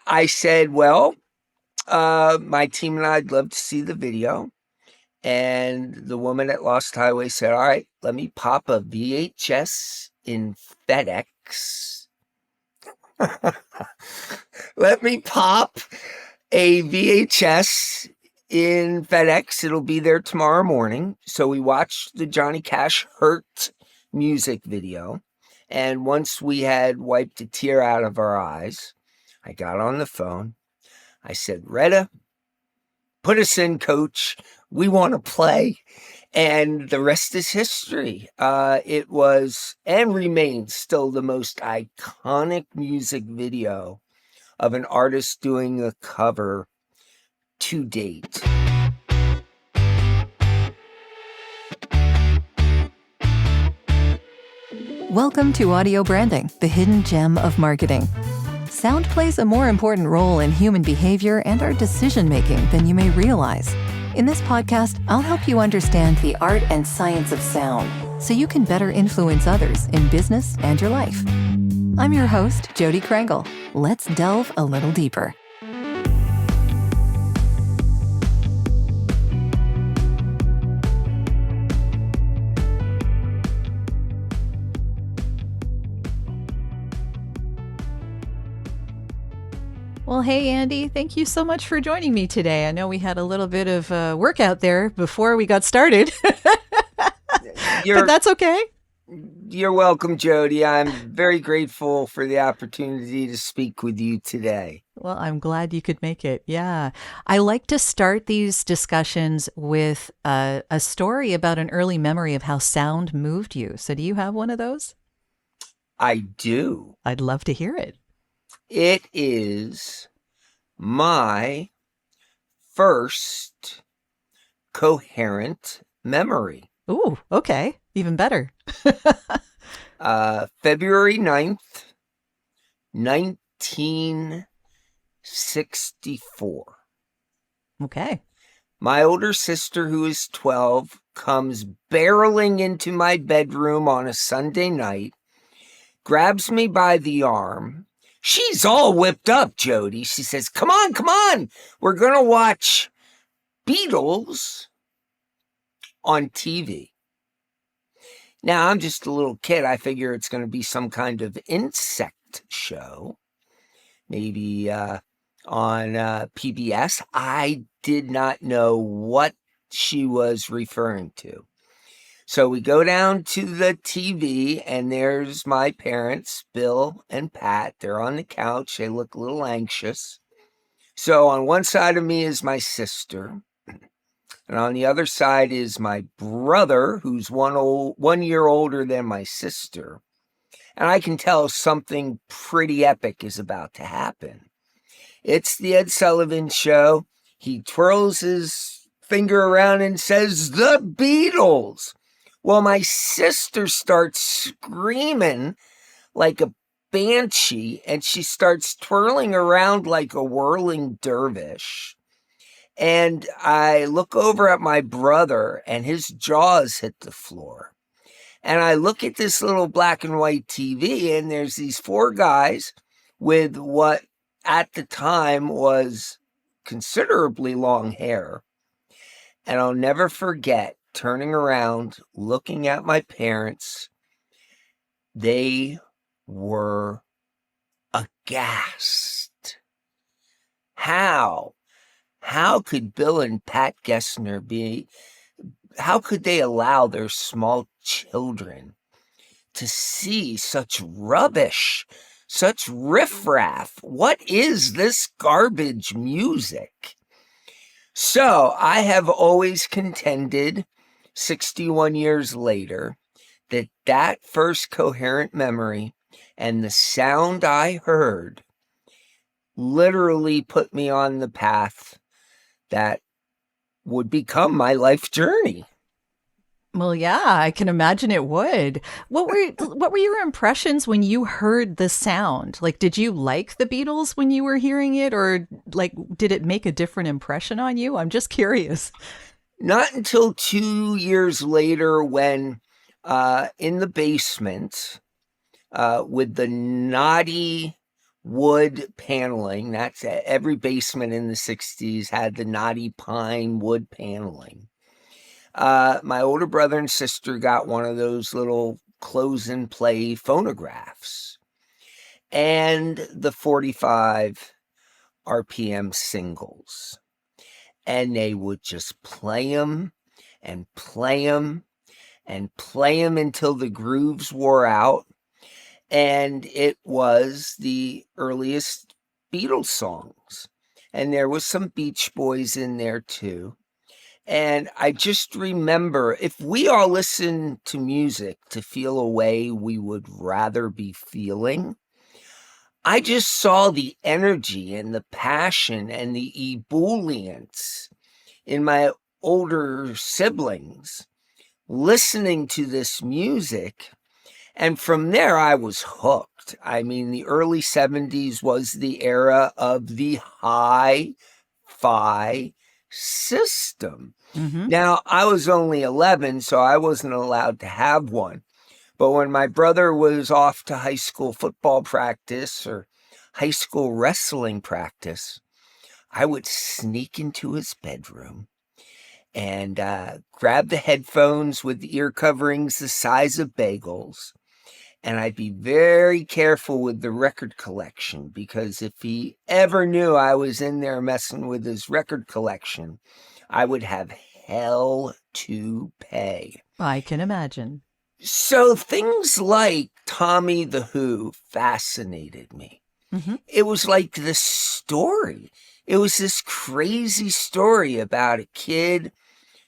I said, well, my team and I'd love to see the video. And the woman at Lost Highway said, all right, let me pop a VHS in FedEx. Let me pop a VHS in FedEx. It'll be there tomorrow morning. So we watched the Johnny Cash Hurt music video. And once we had wiped a tear out of our eyes, I got on the phone. I said, Retta, put us in, coach. We want to play. And the rest is history. It was and remains still the most iconic music video of an artist doing a cover to date. Welcome to Audio Branding, the hidden gem of marketing. Sound plays a more important role in human behavior and our decision-making than you may realize. In this podcast, I'll help you understand the art and science of sound so you can better influence others in business and your life. I'm your host, Jodi Krangle. Let's delve a little deeper. Well, hey, Andy, thank you so much for joining me today. I know we had a little bit of workout there before we got started, but that's okay. You're welcome, Jodi. I'm very grateful for the opportunity to speak with you today. Well, I'm glad you could make it. Yeah. I like to start these discussions with a story about an early memory of how sound moved you. So do you have one of those? I do. I'd love to hear it. It is my first coherent memory. Ooh, okay. Even better. February 9th, 1964. Okay. My older sister, who is 12, comes barreling into my bedroom on a Sunday night, grabs me by the arm. She's all whipped up, Jodi. She says, come on. We're going to watch Beatles on TV. Now, I'm just a little kid. I figure it's going to be some kind of insect show, maybe on PBS. I did not know what she was referring to. So we go down to the TV, and there's my parents, Bill and Pat. They're on the couch. They look a little anxious. So on one side of me is my sister, and on the other side is my brother, who's 1 year older than my sister. And I can tell something pretty epic is about to happen. It's the Ed Sullivan show. He twirls his finger around and says, "The Beatles." Well, my sister starts screaming like a banshee, and she starts twirling around like a whirling dervish. And I look over at my brother, and his jaws hit the floor. And I look at this little black and white TV, and there's these four guys with what at the time was considerably long hair. And I'll never forget turning around, looking at my parents. They were aghast. How could Bill and Pat Gesner how could they allow their small children to see such rubbish, such riffraff? What is this garbage music? So I have always contended, 61 years later, that first coherent memory and the sound I heard literally put me on the path that would become my life journey. Well, yeah, I can imagine it would. What were your impressions when you heard the sound? Like, did you like the Beatles when you were hearing it, or like, did it make a different impression on you? I'm just curious. Not until 2 years later, when in the basement with the naughty wood paneling. That's every basement in the 60s had the knotty pine wood paneling. My older brother and sister got one of those little close and play phonographs and the 45 RPM singles. And they would just play them and play them and play them until the grooves wore out. And it was the earliest Beatles songs. And there was some Beach Boys in there too. And I just remember, if we all listened to music to feel a way we would rather be feeling, I just saw the energy and the passion and the ebullience in my older siblings listening to this music. And from there, I was hooked. I mean, the early 70s was the era of the hi-fi system. Mm-hmm. Now, I was only 11, so I wasn't allowed to have one. But when my brother was off to high school football practice or high school wrestling practice, I would sneak into his bedroom and grab the headphones with the ear coverings the size of bagels. And I'd be very careful with the record collection, because if he ever knew I was in there messing with his record collection, I would have hell to pay. I can imagine. So things like Tommy the Who fascinated me. Mm-hmm. It was like this story. It was this crazy story about a kid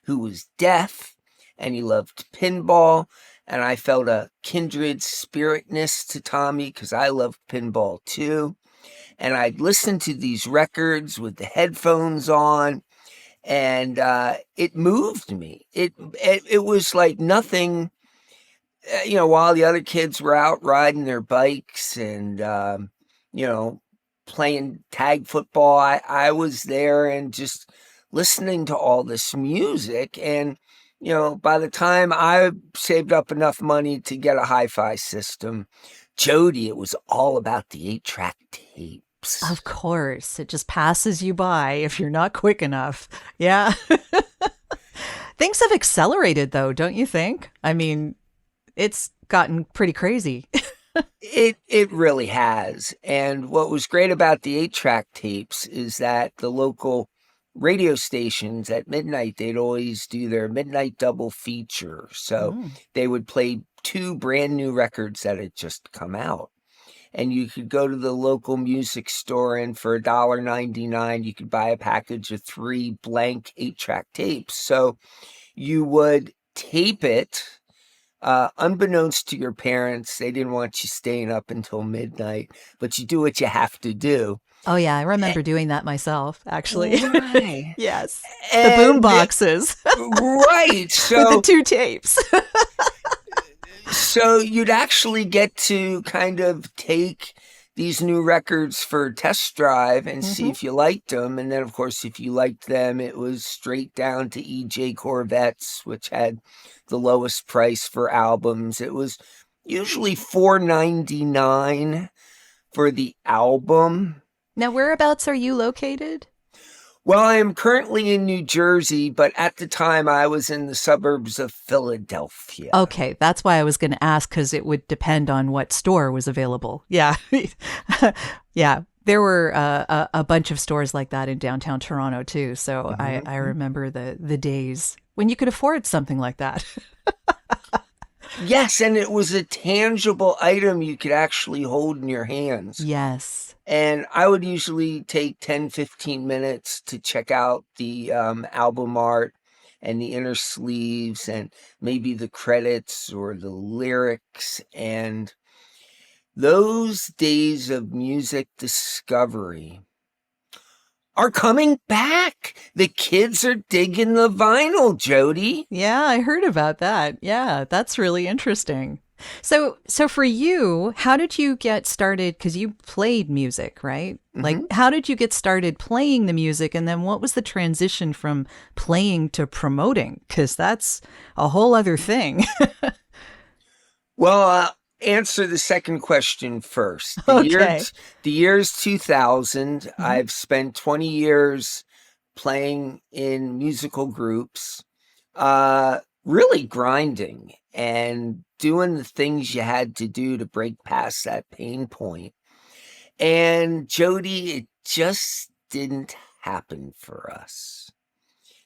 who was deaf and he loved pinball. And I felt a kindred spiritness to Tommy because I loved pinball too. And I'd listen to these records with the headphones on, and it moved me. It was like nothing, while the other kids were out riding their bikes and, playing tag football, I was there and just listening to all this music. And by the time I saved up enough money to get a hi-fi system, Jodi, it was all about the 8-track tapes. Of course. It just passes you by if you're not quick enough. Yeah. Things have accelerated, though, don't you think? I mean, it's gotten pretty crazy. It really has. And what was great about the 8-track tapes is that the local radio stations at midnight, they'd always do their midnight double feature. So they would play 2 brand new records that had just come out. And you could go to the local music store, and for $1.99, you could buy a package of 3 blank 8-track tapes. So you would tape it, unbeknownst to your parents. They didn't want you staying up until midnight, but you do what you have to do. Oh, yeah. I remember doing that myself, actually. Right. Yes. And the boom boxes. Right. So with the 2 tapes. So you'd actually get to kind of take these new records for test drive and see if you liked them. And then, of course, if you liked them, it was straight down to EJ Corvettes, which had the lowest price for albums. It was usually $4.99 for the album. Now, whereabouts are you located? Well, I am currently in New Jersey, but at the time I was in the suburbs of Philadelphia. Okay, that's why I was going to ask, because it would depend on what store was available. Yeah. Yeah. There were a bunch of stores like that in downtown Toronto, too. So I remember the days when you could afford something like that. Yes, and it was a tangible item you could actually hold in your hands. Yes. And I would usually take 10, 15 minutes to check out the album art and the inner sleeves and maybe the credits or the lyrics. And those days of music discovery are coming back. The kids are digging the vinyl, Jodi. Yeah, I heard about that. Yeah, that's really interesting. So for you, how did you get started? Because you played music, right? Like, how did you get started playing the music? And then what was the transition from playing to promoting? Because that's a whole other thing. Well, answer the second question first. Okay. The year's 2000. Mhm. I've spent 20 years playing in musical groups, really grinding and doing the things you had to do to break past that pain point. And Jodi, it just didn't happen for us.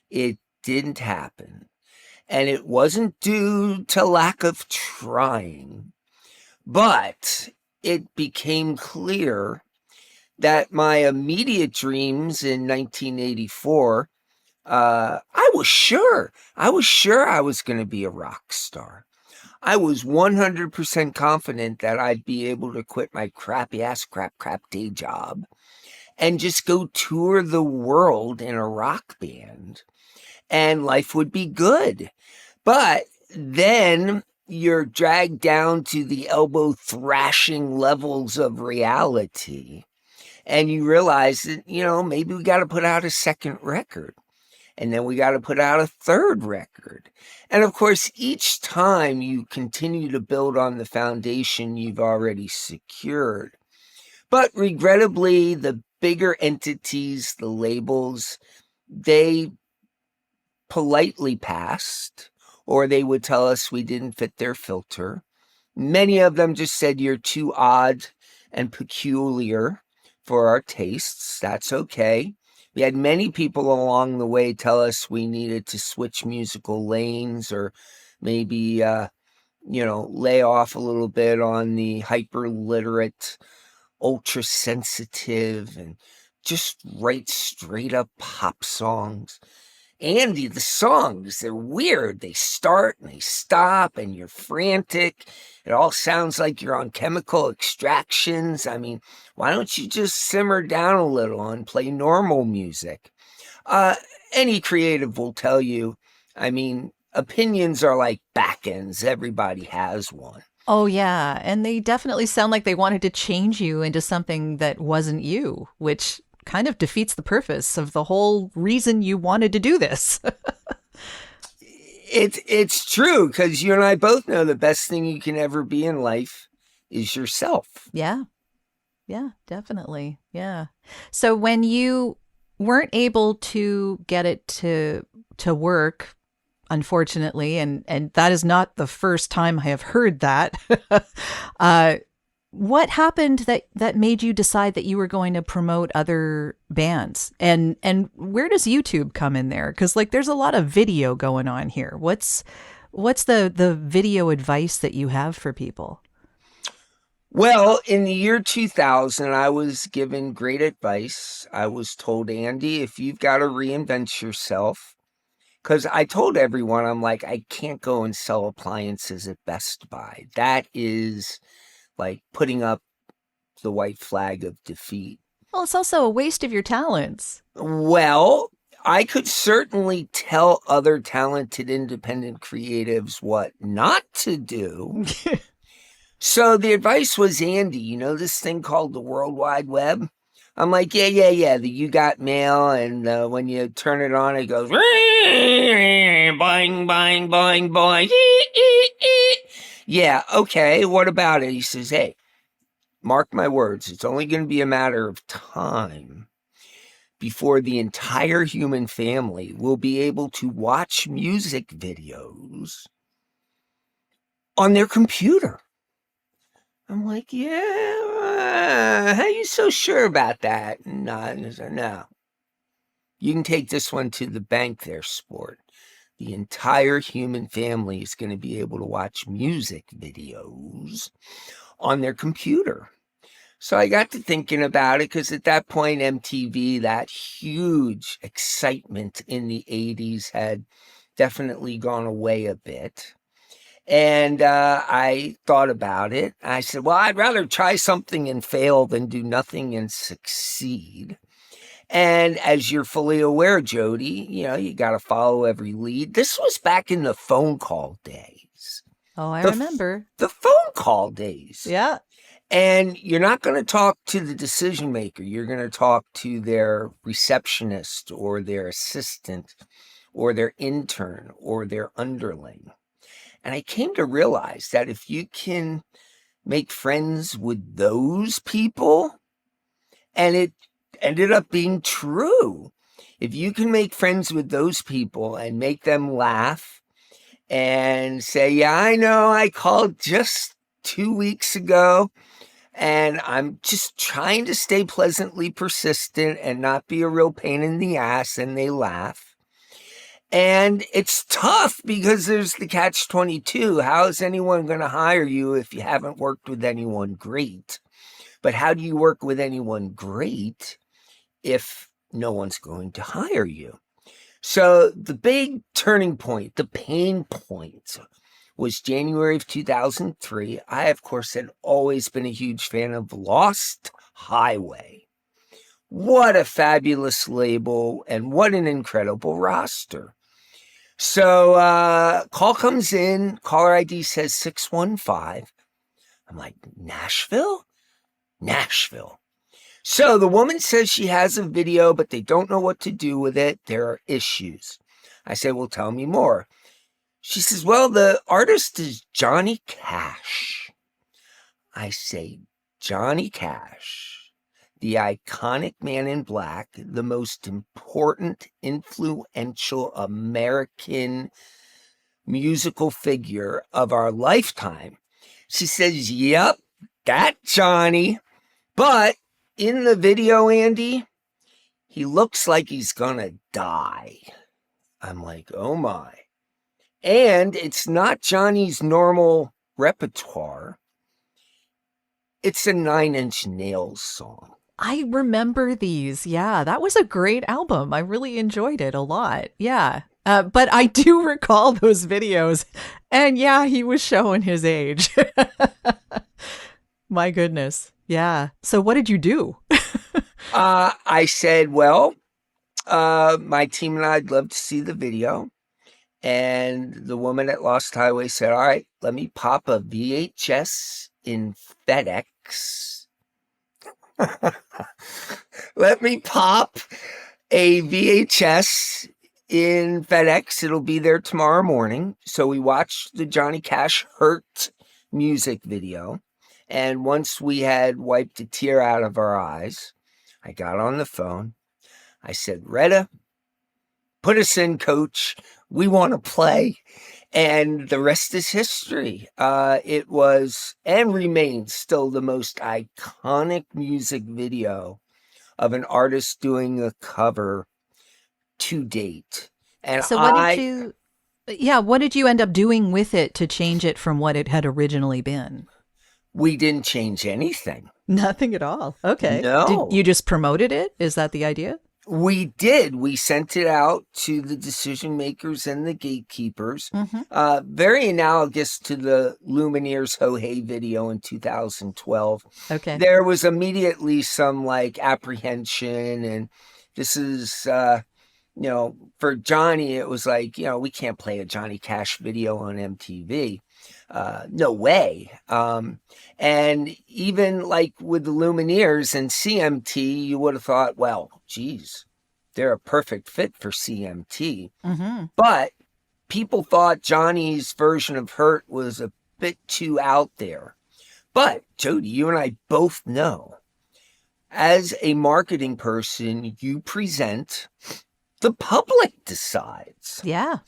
It didn't happen. And it wasn't due to lack of trying, but it became clear that my immediate dreams in 1984, I was sure I was going to be a rock star. I was 100% confident that I'd be able to quit my crappy ass crap day job and just go tour the world in a rock band and life would be good. But then you're dragged down to the elbow thrashing levels of reality. And you realize that, maybe we got to put out a second record. And then we got to put out a third record. And of course, each time you continue to build on the foundation you've already secured. But regrettably, the bigger entities, the labels, they politely passed, or they would tell us we didn't fit their filter. Many of them just said you're too odd and peculiar for our tastes. That's okay. We had many people along the way tell us we needed to switch musical lanes or maybe, lay off a little bit on the hyper literate, ultra sensitive, and just write straight up pop songs. Andy, the songs, they're weird. They start and they stop and you're frantic. It all sounds like you're on chemical extractions. I mean, why don't you just simmer down a little and play normal music? Any creative will tell you, opinions are like back ends. Everybody has one. Oh, yeah. And they definitely sound like they wanted to change you into something that wasn't you, which kind of defeats the purpose of the whole reason you wanted to do this. It's true, because you and I both know the best thing you can ever be in life is yourself. Yeah. Yeah, definitely. Yeah. So when you weren't able to get it to work, unfortunately, and that is not the first time I have heard that, what happened that made you decide that you were going to promote other bands? And where does YouTube come in there? Because there's a lot of video going on here. What's the video advice that you have for people? Well, in the year 2000, I was given great advice. I was told, Andy, if you've got to reinvent yourself, because I told everyone, I'm like, I can't go and sell appliances at Best Buy. That is like putting up the white flag of defeat. Well, it's also a waste of your talents. Well, I could certainly tell other talented independent creatives what not to do. So the advice was, Andy, this thing called the World Wide Web? I'm like, yeah, the You Got Mail, and when you turn it on, it goes, boing, boing, boing, boing. Yeah, okay, what about it? He says, hey, mark my words, it's only going to be a matter of time before the entire human family will be able to watch music videos on their computer. I'm like, yeah, how are you so sure about that? No. You can take this one to the bank there, sport. The entire human family is going to be able to watch music videos on their computer. So I got to thinking about it, because at that point, MTV, that huge excitement in the 80s had definitely gone away a bit. And I thought about it. I said, well, I'd rather try something and fail than do nothing and succeed. And as you're fully aware, Jodi, you got to follow every lead. This was back in the phone call days. Oh, I remember. The phone call days. Yeah. And you're not going to talk to the decision maker. You're going to talk to their receptionist or their assistant or their intern or their underling. And I came to realize that if you can make friends with those people? And it ended up being true. If you can make friends with those people and make them laugh and say, yeah, I know I called just 2 weeks ago and I'm just trying to stay pleasantly persistent and not be a real pain in the ass, and they laugh. And it's tough because there's the catch-22. How is anyone going to hire you if you haven't worked with anyone great? But how do you work with anyone great if no one's going to hire you? So the big turning point, the pain point, was January of 2003. I, of course, had always been a huge fan of Lost Highway. What a fabulous label and what an incredible roster. So call comes in, caller ID says 615. I'm like, Nashville? Nashville. So the woman says she has a video, but they don't know what to do with it. There are issues. I say, well, tell me more. She says, well, the artist is Johnny Cash. I say, Johnny Cash, the iconic man in black, the most important, influential American musical figure of our lifetime. She says, yep, that Johnny. But in the video, Andy, he looks like he's gonna die. I'm like, oh my. And it's not Johnny's normal repertoire. It's a 9 Inch Nails song. I remember these. Yeah, that was a great album. I really enjoyed it a lot. Yeah. But I do recall those videos. And yeah, he was showing his age. My goodness. Yeah. So what did you do? I said, well, my team and I'd love to see the video. And the woman at Lost Highway said, all right, let me pop a VHS in FedEx. Let me pop a VHS in FedEx. It'll be there tomorrow morning. So we watched the Johnny Cash Hurt music video. And once we had wiped a tear out of our eyes, I got on the phone. I said, Retta, put us in, coach. We want to play. And the rest is history. It was and remains still the most iconic music video of an artist doing a cover to date. And so what did you end up doing with it to change it from what it had originally been? We didn't change anything. Nothing at all. Okay. No. You just promoted it? Is that the idea? We did. We sent it out to the decision makers and the gatekeepers. Mm-hmm. Very analogous to the Lumineers Ho Hey video in 2012. Okay. There was immediately some apprehension, and this is, for Johnny, it was like, we can't play a Johnny Cash video on MTV. No way. And even with the Lumineers and CMT, you would have thought, well, geez, they're a perfect fit for CMT. Mm-hmm. But people thought Johnny's version of Hurt was a bit too out there. But Jodi, you and I both know, as a marketing person, you present, the public decides. Yeah.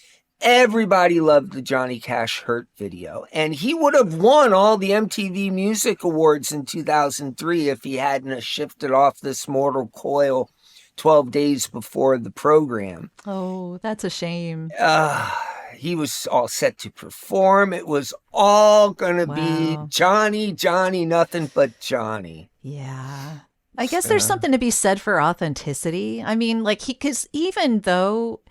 Everybody loved the Johnny Cash Hurt video, and he would have won all the MTV Music Awards in 2003 if he hadn't shifted off this mortal coil 12 days before the program. Oh, that's a shame. He was all set to perform. It was all going to be Johnny, nothing but Johnny. Yeah. I guess there's something to be said for authenticity. I mean, because even though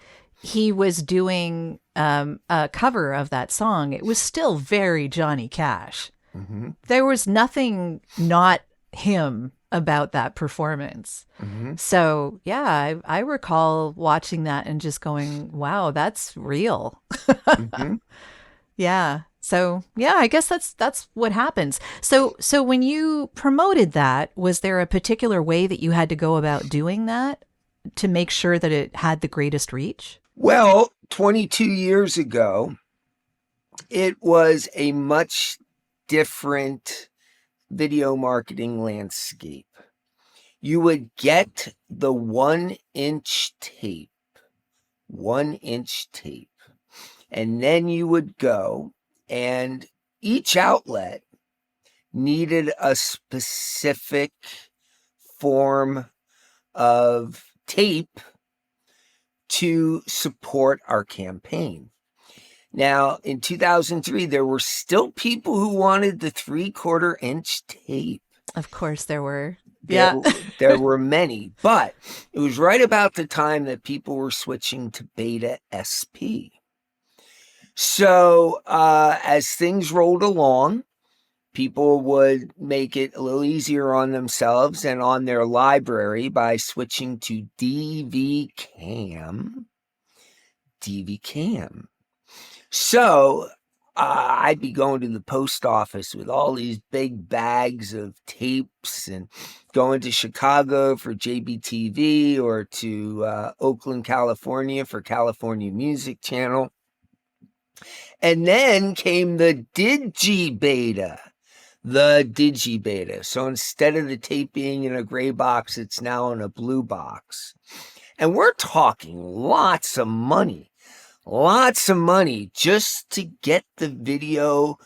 he was doing a cover of that song, it was still very Johnny Cash. Mm-hmm. There was nothing not him about that performance. Mm-hmm. So, yeah, I recall watching that and just going, wow, that's real. Mm-hmm. Yeah. So, yeah, I guess that's what happens. So when you promoted that, was there a particular way that you had to go about doing that to make sure that it had the greatest reach? Well, 22 years ago, it was a much different video marketing landscape. You would get the 1-inch tape, and then you would go, and each outlet needed a specific form of tape to support our campaign. Now, in 2003, there were still people who wanted the 3/4 inch tape. Of course there were. There were many, but it was right about the time that people were switching to Beta SP. So as things rolled along, people would make it a little easier on themselves and on their library by switching to DV Cam. So I'd be going to the post office with all these big bags of tapes and going to Chicago for JBTV or to Oakland, California for California Music Channel. And then came the Digibeta. So instead of the tape being in a gray box, it's now in a blue box. And we're talking lots of money just to get the video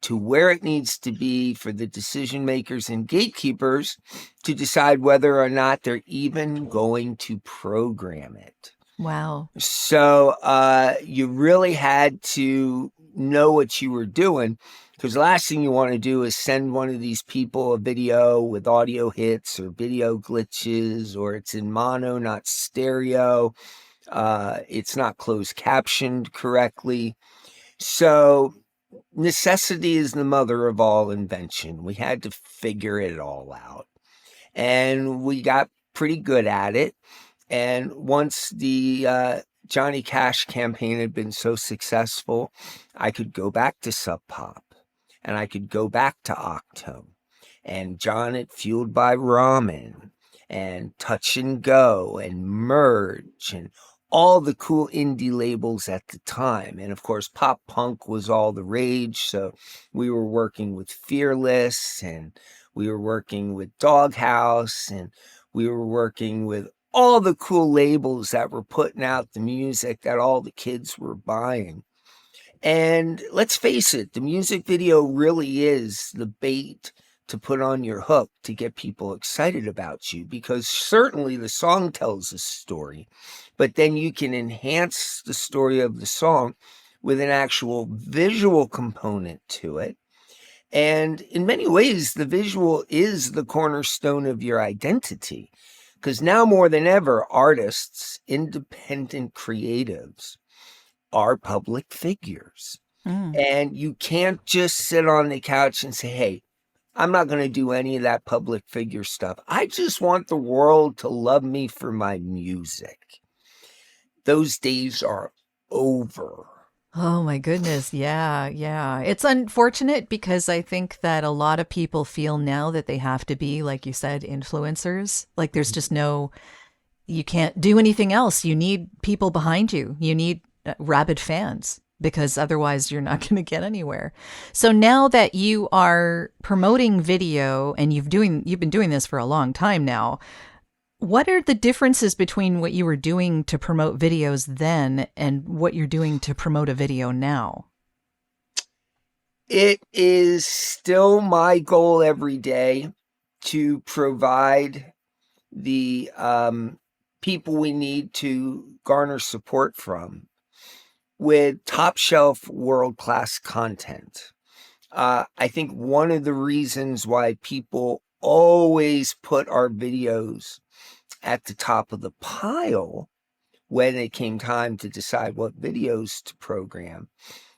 to where it needs to be for the decision makers and gatekeepers to decide whether or not they're even going to program it. Wow. So you really had to know what you were doing, because the last thing you want to do is send one of these people a video with audio hits or video glitches, or it's in mono, not stereo. It's not closed captioned correctly. So necessity is the mother of all invention. We had to figure it all out, and we got pretty good at it. And once the Johnny Cash campaign had been so successful, I could go back to Sub Pop, and I could go back to Octone, and John It Fueled by Ramen, and Touch and Go, and Merge, and all the cool indie labels at the time. And of course, pop punk was all the rage. So we were working with Fearless, and we were working with Doghouse, and we were working with all the cool labels that were putting out the music that all the kids were buying. And let's face it, the music video really is the bait to put on your hook to get people excited about you, because certainly the song tells a story, but then you can enhance the story of the song with an actual visual component to it. And in many ways, the visual is the cornerstone of your identity, because now more than ever, artists, independent creatives, are public figures. And you can't just sit on the couch and say, hey, I'm not going to do any of that public figure stuff. I just want the world to love me for my music. Those days are over. Oh my goodness. Yeah. It's unfortunate because I think that a lot of people feel now that they have to be, like you said, influencers. Like there's just you can't do anything else. You need people behind you. You need rabid fans, because otherwise you're not going to get anywhere. So now that you are promoting video, and you've been doing this for a long time now, what are the differences between what you were doing to promote videos then and what you're doing to promote a video now? It is still my goal every day to provide the people we need to garner support from with top shelf world-class content. I think one of the reasons why people always put our videos at the top of the pile when it came time to decide what videos to program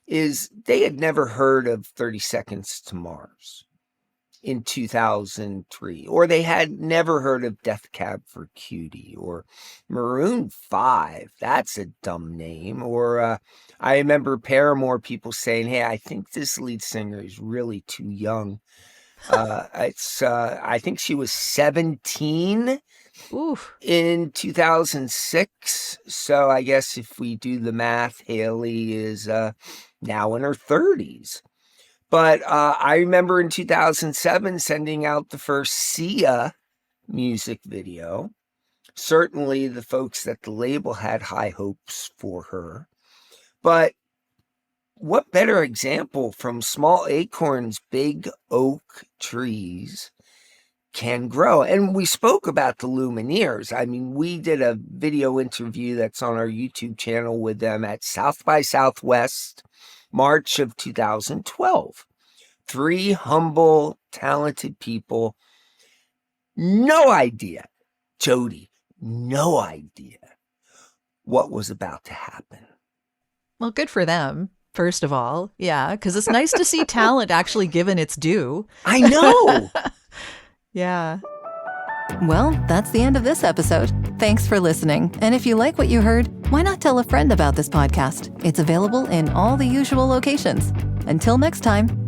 is they had never heard of 30 Seconds to Mars in 2003, or they had never heard of Death Cab for Cutie, or Maroon 5. That's a dumb name. Or I remember Paramore people saying, hey, I think this lead singer is really too young. I think she was 17 in 2006. So I guess if we do the math, Haley is now in her 30s. But I remember in 2007 sending out the first Sia music video. Certainly the folks at the label had high hopes for her. But what better example from small acorns, big oak trees can grow? And we spoke about the Lumineers. I mean, we did a video interview that's on our YouTube channel with them at South by Southwest, March of 2012. 3 humble, talented people. No idea, Jodi, no idea what was about to happen. Well, good for them, first of all. Yeah, because it's nice to see talent actually given its due. I know. Yeah. Well, that's the end of this episode. Thanks for listening. And if you like what you heard, why not tell a friend about this podcast? It's available in all the usual locations. Until next time.